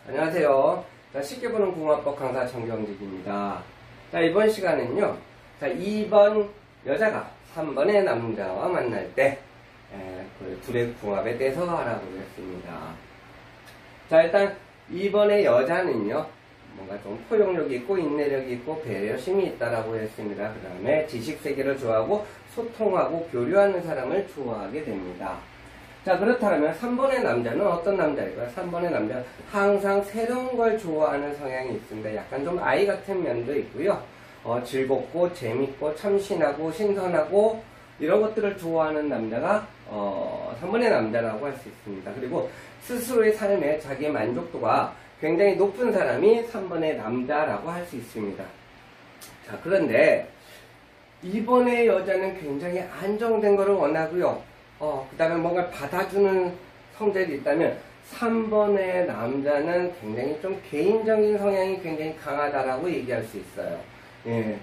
안녕하세요. 자, 쉽게 보는 궁합법 강사 정경직입니다. 자, 이번 시간은요. 자, 2번 여자가 3번의 남자와 만날 때 그 둘의 궁합에 대해서 알아보겠습니다. 자, 일단 2번의 여자는요. 뭔가 좀 포용력이 있고 인내력이 있고 배려심이 있다라고 했습니다. 그 다음에 지식세계를 좋아하고 소통하고 교류하는 사람을 좋아하게 됩니다. 자, 그렇다면 3번의 남자는 어떤 남자일까요? 3번의 남자는 항상 새로운 걸 좋아하는 성향이 있습니다. 약간 좀 아이 같은 면도 있고요. 즐겁고 재밌고 참신하고 신선하고 이런 것들을 좋아하는 남자가 3번의 남자라고 할 수 있습니다. 그리고 스스로의 삶에 자기의 만족도가 굉장히 높은 사람이 3번의 남자라고 할 수 있습니다. 자, 그런데 2번의 여자는 굉장히 안정된 것을 원하고요. 그 다음에 뭔가 받아주는 성질이 있다면 3번의 남자는 굉장히 좀 개인적인 성향이 굉장히 강하다라고 얘기할 수 있어요. 예.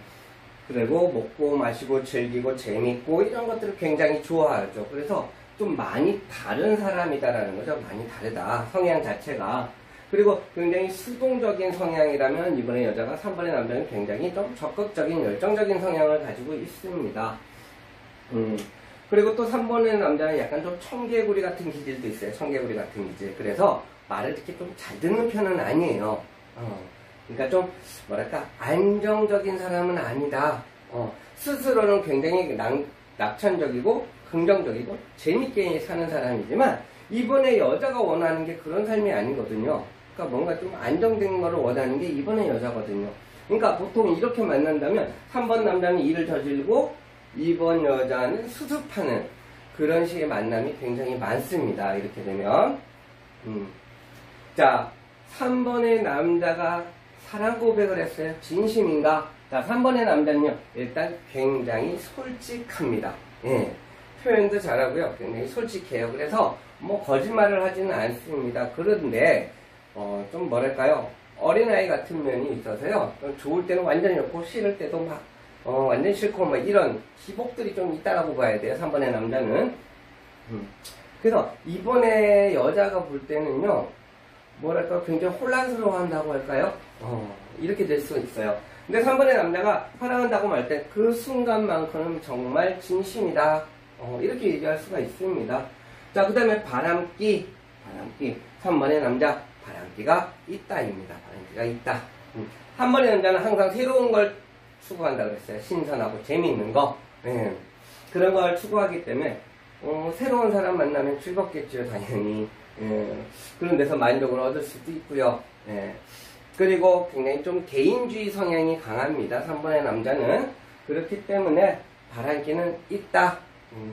그리고 먹고 마시고 즐기고 재밌고 이런 것들을 굉장히 좋아하죠. 그래서 좀 많이 다른 사람이다라는 거죠. 많이 다르다. 성향 자체가. 그리고 굉장히 수동적인 성향이라면 이번에 여자가 3번의 남자는 굉장히 좀 적극적인 열정적인 성향을 가지고 있습니다. 그리고 또 3번의 남자는 약간 좀 청개구리 같은 기질도 있어요. 청개구리 같은 기질. 그래서 말을 이렇게 좀 잘 듣는 편은 아니에요. 그러니까 좀 뭐랄까 안정적인 사람은 아니다. 스스로는 굉장히 낙천적이고 긍정적이고 재밌게 사는 사람이지만 이번에 여자가 원하는 게 그런 삶이 아니거든요. 그러니까 뭔가 좀 안정된 거를 원하는 게 이번에 여자거든요. 그러니까 보통 이렇게 만난다면 3번 남자는 일을 저지르고 2번 여자는 수습하는 그런 식의 만남이 굉장히 많습니다. 이렇게 되면 자, 3번의 남자가 사랑 고백을 했어요. 진심인가? 자, 3번의 남자는요. 일단 굉장히 솔직합니다. 예, 표현도 잘하고요. 굉장히 솔직해요. 그래서 뭐 거짓말을 하지는 않습니다. 그런데 좀 뭐랄까요? 어린아이 같은 면이 있어서요. 좋을 때는 완전 좋고 싫을 때도 막 완전 싫고 막 이런 기복들이 좀 있다라고 봐야 돼요. 3번의 남자는. 그래서 이번에 여자가 볼 때는요. 뭐랄까 굉장히 혼란스러워한다고 할까요? 이렇게 될 수 있어요. 근데 3번의 남자가 사랑한다고 말 때 그 순간만큼은 정말 진심이다. 이렇게 얘기할 수가 있습니다. 자, 그 다음에 바람기. 3번의 남자 바람기가 있다입니다. 바람기가 있다. 3번의 남자는 항상 새로운 걸 추구한다고 그랬어요. 신선하고 재미있는 거. 예. 그런 걸 추구하기 때문에 새로운 사람 만나면 즐겁겠죠. 당연히. 예. 그런 데서 만족을 얻을 수도 있고요. 예. 그리고 굉장히 좀 개인주의 성향이 강합니다. 3번의 남자는. 그렇기 때문에 바람기는 있다.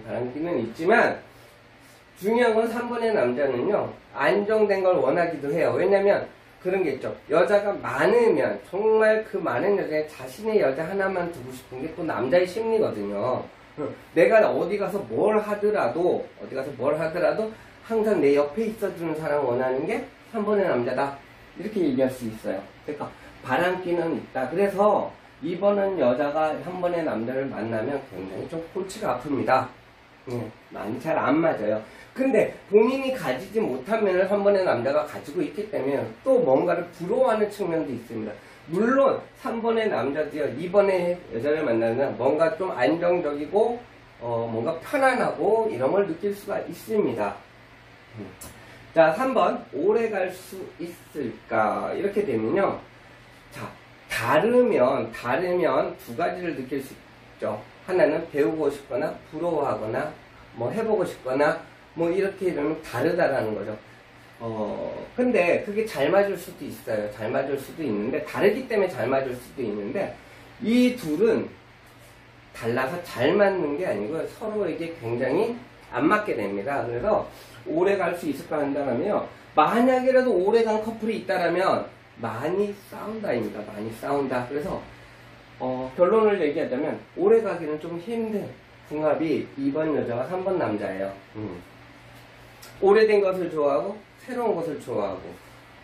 바람기는 있지만 중요한 건 3번의 남자는요. 안정된 걸 원하기도 해요. 왜냐면 그런 게 있죠. 여자가 많으면 정말 그 많은 여자에 자신의 여자 하나만 두고 싶은 게 또 남자의 심리거든요. 내가 어디 가서 뭘 하더라도 항상 내 옆에 있어주는 사람 원하는 게 3번의 남자다. 이렇게 얘기할 수 있어요. 그러니까 바람기는 있다. 그래서 2번은 여자가 3번의 남자를 만나면 굉장히 좀 골치가 아픕니다. 많이 잘 안 맞아요. 근데 본인이 가지지 못한 면을 3번의 남자가 가지고 있기 때문에 또 뭔가를 부러워하는 측면도 있습니다. 물론 3번의 남자도요. 2번의 여자를 만나면 뭔가 좀 안정적이고 뭔가 편안하고 이런 걸 느낄 수가 있습니다. 자, 3번 오래 갈 수 있을까? 이렇게 되면요. 자, 다르면 두 가지를 느낄 수 있죠. 하나는 배우고 싶거나 부러워하거나 뭐 해보고 싶거나 뭐 이렇게 되면 다르다라는 거죠. 근데 그게 잘 맞을 수도 있어요. 잘 맞을 수도 있는데 다르기 때문에 잘 맞을 수도 있는데 이 둘은 달라서 잘 맞는 게 아니고요. 서로에게 굉장히 안 맞게 됩니다. 그래서 오래 갈 수 있을까 한다면요. 만약이라도 오래 간 커플이 있다라면 많이 싸운다입니다. 많이 싸운다. 그래서 결론을 얘기하자면 오래 가기는 좀 힘든 궁합이 2번 여자와 3번 남자예요. 오래된 것을 좋아하고 새로운 것을 좋아하고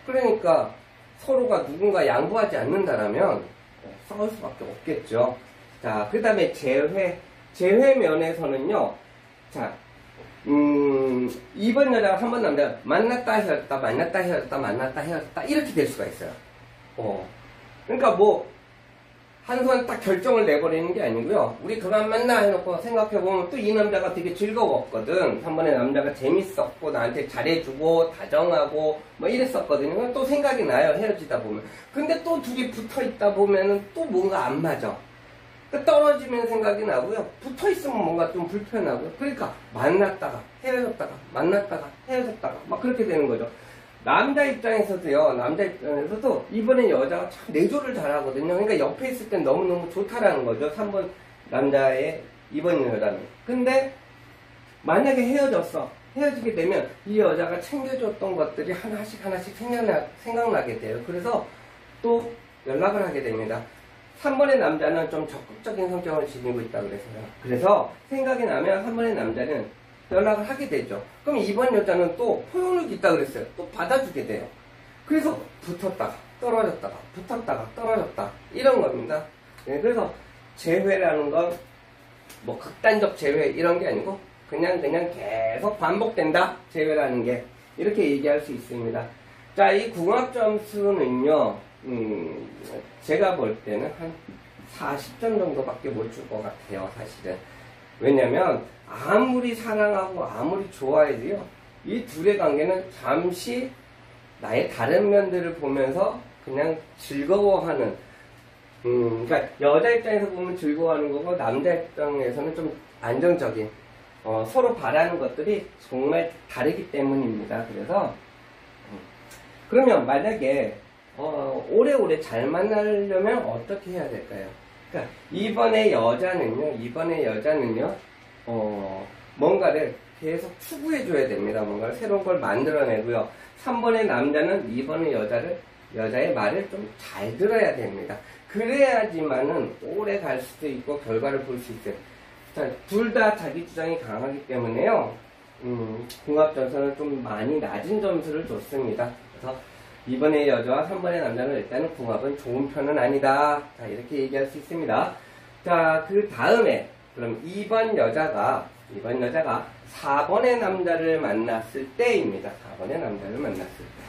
그러니까 서로가 누군가 양보하지 않는다라면 싸울 수밖에 없겠죠. 자, 그 다음에 재회 면에서는요. 자, 2번 여자가 3번 남자가 만났다 헤어졌다, 만났다 헤어졌다, 만났다 헤어졌다, 이렇게 될 수가 있어요. 그러니까 뭐, 한순간 딱 결정을 내버리는 게 아니고요. 우리 그만 만나 해놓고 생각해보면 또 이 남자가 되게 즐거웠거든. 3번의 남자가 재밌었고, 나한테 잘해주고, 다정하고, 뭐 이랬었거든요. 또 생각이 나요, 헤어지다 보면. 근데 또 둘이 붙어 있다 보면은 또 뭔가 안 맞아. 떨어지면 생각이 나고요. 붙어 있으면 뭔가 좀 불편하고요. 그러니까 만났다가 헤어졌다가 만났다가 헤어졌다가 막 그렇게 되는 거죠. 남자 입장에서도요. 남자 입장에서도 이번에 여자가 참 내조를 잘하거든요. 그러니까 옆에 있을 땐 너무너무 좋다라는 거죠. 3번 남자의 2번 여자는. 근데 만약에 헤어졌어. 헤어지게 되면 이 여자가 챙겨줬던 것들이 하나씩 생각나게 돼요. 그래서 또 연락을 하게 됩니다. 3번의 남자는 좀 적극적인 성격을 지니고 있다고 그래서요. 그래서 생각이 나면 3번의 남자는 연락을 하게 되죠. 그럼 2번 여자는 또 포용력이 있다고 그랬어요. 또 받아주게 돼요. 그래서 붙었다가 떨어졌다가 붙었다가 떨어졌다 이런 겁니다. 네, 그래서 재회라는 건 뭐 극단적 재회 이런 게 아니고 그냥 계속 반복된다. 재회라는 게 이렇게 얘기할 수 있습니다. 자, 이 궁합 점수는요. 제가 볼 때는 한 40점 정도밖에 못 줄 것 같아요, 사실은. 왜냐면, 아무리 사랑하고 아무리 좋아해도요, 이 둘의 관계는 잠시 나의 다른 면들을 보면서 그냥 즐거워하는, 그러니까 여자 입장에서 보면 즐거워하는 거고, 남자 입장에서는 좀 안정적인, 서로 바라는 것들이 정말 다르기 때문입니다. 그래서, 그러면 만약에, 오래오래 잘 만나려면 어떻게 해야 될까요? 그러니까 이번에 여자는요, 뭔가를 계속 추구해줘야 됩니다. 뭔가를 새로운 걸 만들어내고요. 3번의 남자는 2번의 여자의 말을 좀 잘 들어야 됩니다. 그래야지만은 오래 갈 수도 있고 결과를 볼 수 있어요. 자, 둘 다 자기 주장이 강하기 때문에요. 궁합 점수는 좀 많이 낮은 점수를 줬습니다. 그래서 2번의 여자와 3번의 남자는 일단은 궁합은 좋은 편은 아니다. 자, 이렇게 얘기할 수 있습니다. 자, 그 다음에, 그럼 2번 여자가 4번의 남자를 만났을 때입니다. 4번의 남자를 만났을 때.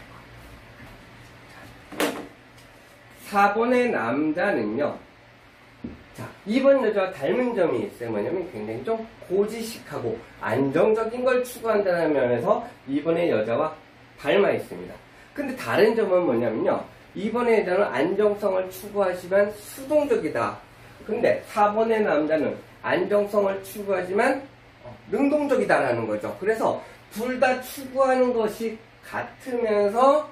4번의 남자는요, 자, 2번 여자와 닮은 점이 있어요. 뭐냐면 굉장히 좀 고지식하고 안정적인 걸 추구한다는 면에서 2번의 여자와 닮아 있습니다. 근데 다른 점은 뭐냐면요. 2번의 여자는 안정성을 추구하지만 수동적이다. 근데 4번의 남자는 안정성을 추구하지만 능동적이다라는 거죠. 그래서 둘 다 추구하는 것이 같으면서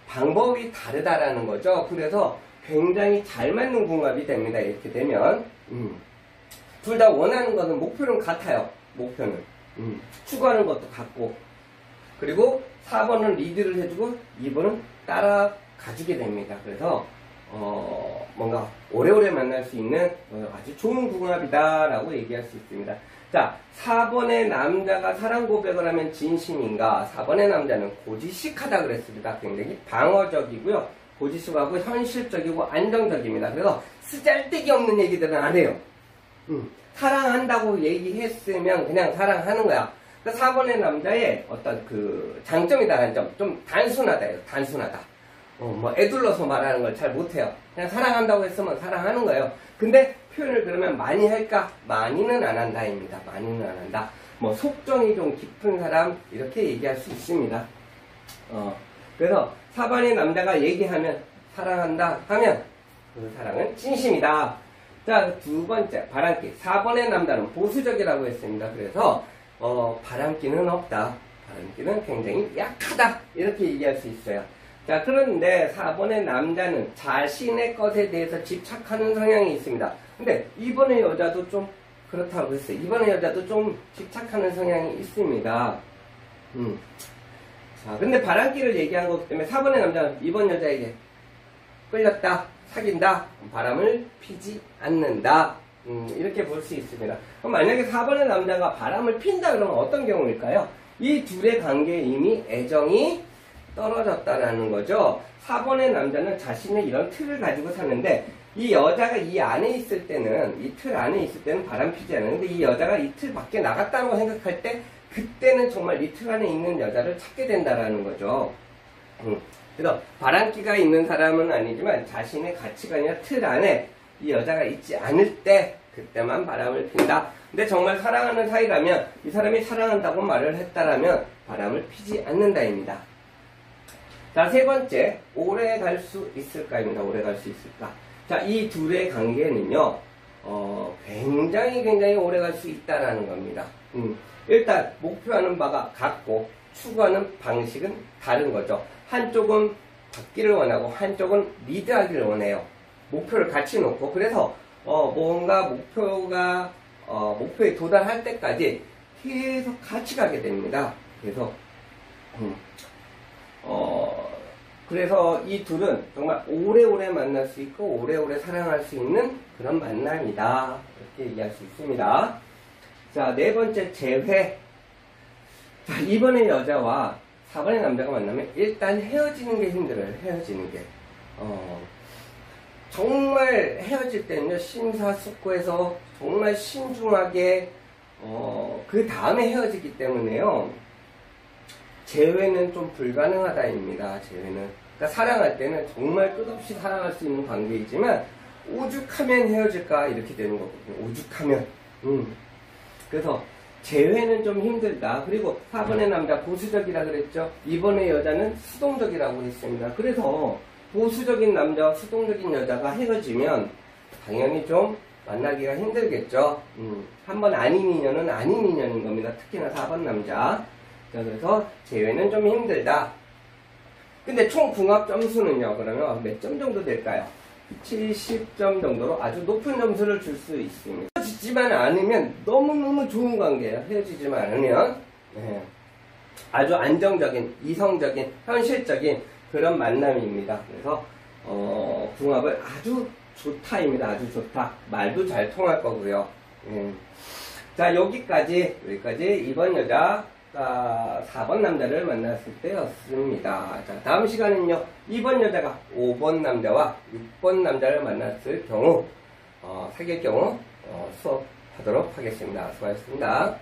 방법이 다르다라는 거죠. 그래서 굉장히 잘 맞는 궁합이 됩니다. 이렇게 되면 둘 다 원하는 것은 목표는 같아요. 목표는 추구하는 것도 같고 그리고 4번은 리드를 해주고 2번은 따라가주게 됩니다. 그래서 뭔가 오래오래 만날 수 있는 아주 좋은 궁합이다 라고 얘기할 수 있습니다. 자, 4번의 남자가 사랑 고백을 하면 진심인가? 4번의 남자는 고지식하다 그랬습니다. 굉장히 방어적이고요. 고지식하고 현실적이고 안정적입니다. 그래서 쓰잘데기 없는 얘기들은 안 해요. 사랑한다고 얘기했으면 그냥 사랑하는 거야. 4번의 남자의 어떤 그 장점이다라는 점, 좀 단순하다. 단순하다. 뭐 애둘러서 말하는 걸 잘 못해요. 그냥 사랑한다고 했으면 사랑하는 거예요. 근데 표현을 그러면 많이 할까? 많이는 안 한다입니다. 많이는 안 한다. 뭐 속정이 좀 깊은 사람 이렇게 얘기할 수 있습니다. 그래서 4번의 남자가 얘기하면 사랑한다 하면 그 사랑은 진심이다. 자, 두 번째 바람기. 4번의 남자는 보수적이라고 했습니다. 그래서 바람기는 없다. 바람기는 굉장히 약하다. 이렇게 얘기할 수 있어요. 자, 그런데 4번의 남자는 자신의 것에 대해서 집착하는 성향이 있습니다. 근데 2번의 여자도 좀 그렇다고 했어요. 2번의 여자도 좀 집착하는 성향이 있습니다. 자, 근데 바람기를 얘기한 거기 때문에 4번의 남자는 2번 여자에게 끌렸다, 사귄다, 바람을 피지 않는다. 이렇게 볼 수 있습니다. 그럼 만약에 4번의 남자가 바람을 핀다 그러면 어떤 경우일까요? 이 둘의 관계에 이미 애정이 떨어졌다라는 거죠. 4번의 남자는 자신의 이런 틀을 가지고 사는데 이 여자가 이 안에 있을 때는, 이 틀 안에 있을 때는 바람 피지 않는데, 이 여자가 이 틀 밖에 나갔다고 생각할 때, 그때는 정말 이 틀 안에 있는 여자를 찾게 된다라는 거죠. 그래서 바람기가 있는 사람은 아니지만 자신의 가치관이나 틀 안에 이 여자가 있지 않을 때 그때만 바람을 핀다. 근데 정말 사랑하는 사이라면 이 사람이 사랑한다고 말을 했다라면 바람을 피지 않는다입니다. 자, 세 번째, 오래 갈 수 있을까입니다. 오래 갈 수 있을까? 자, 이 둘의 관계는요, 굉장히 오래 갈 수 있다라는 겁니다. 일단 목표하는 바가 같고 추구하는 방식은 다른 거죠. 한쪽은 받기를 원하고 한쪽은 리드하기를 원해요. 목표를 같이 놓고, 그래서 뭔가 목표에 도달할 때까지 계속 같이 가게 됩니다. 그래서 이 둘은 정말 오래오래 만날 수 있고 오래오래 사랑할 수 있는 그런 만남이다, 이렇게 얘기할 수 있습니다. 자, 네 번째, 재회. 자, 2번의 여자와 4번의 남자가 만나면 일단 헤어지는 게 힘들어요. 헤어지는 게. 정말 헤어질 때는요, 심사숙고해서 정말 신중하게, 그 다음에 헤어지기 때문에요, 재회는 좀 불가능하다입니다. 재회는. 그러니까 사랑할 때는 정말 끝없이 사랑할 수 있는 관계이지만, 오죽하면 헤어질까, 이렇게 되는 거거든요. 오죽하면. 그래서, 재회는 좀 힘들다. 그리고 4번의 남자 보수적이라 그랬죠. 2번의 여자는 수동적이라고 했습니다. 그래서 보수적인 남자와 수동적인 여자가 헤어지면 당연히 좀 만나기가 힘들겠죠. 한번 아닌 인연은 아닌 인연인 겁니다. 특히나 4번 남자. 자, 그래서 재회는 좀 힘들다. 근데 총 궁합 점수는요, 그러면 몇 점 정도 될까요? 70점 정도로 아주 높은 점수를 줄 수 있습니다. 헤어지지만 않으면 너무너무 좋은 관계예요. 헤어지지만 않으면. 네. 아주 안정적인, 이성적인, 현실적인 그런 만남입니다. 그래서 궁합을 아주 좋다입니다. 아주 좋다. 말도 잘 통할 거고요. 자, 여기까지 2번 여자, 4번 남자를 만났을 때였습니다. 자, 다음 시간은요, 2번 여자가 5번 남자와 6번 남자를 만났을 경우, 사귈 경우 수업하도록 하겠습니다. 수고하셨습니다.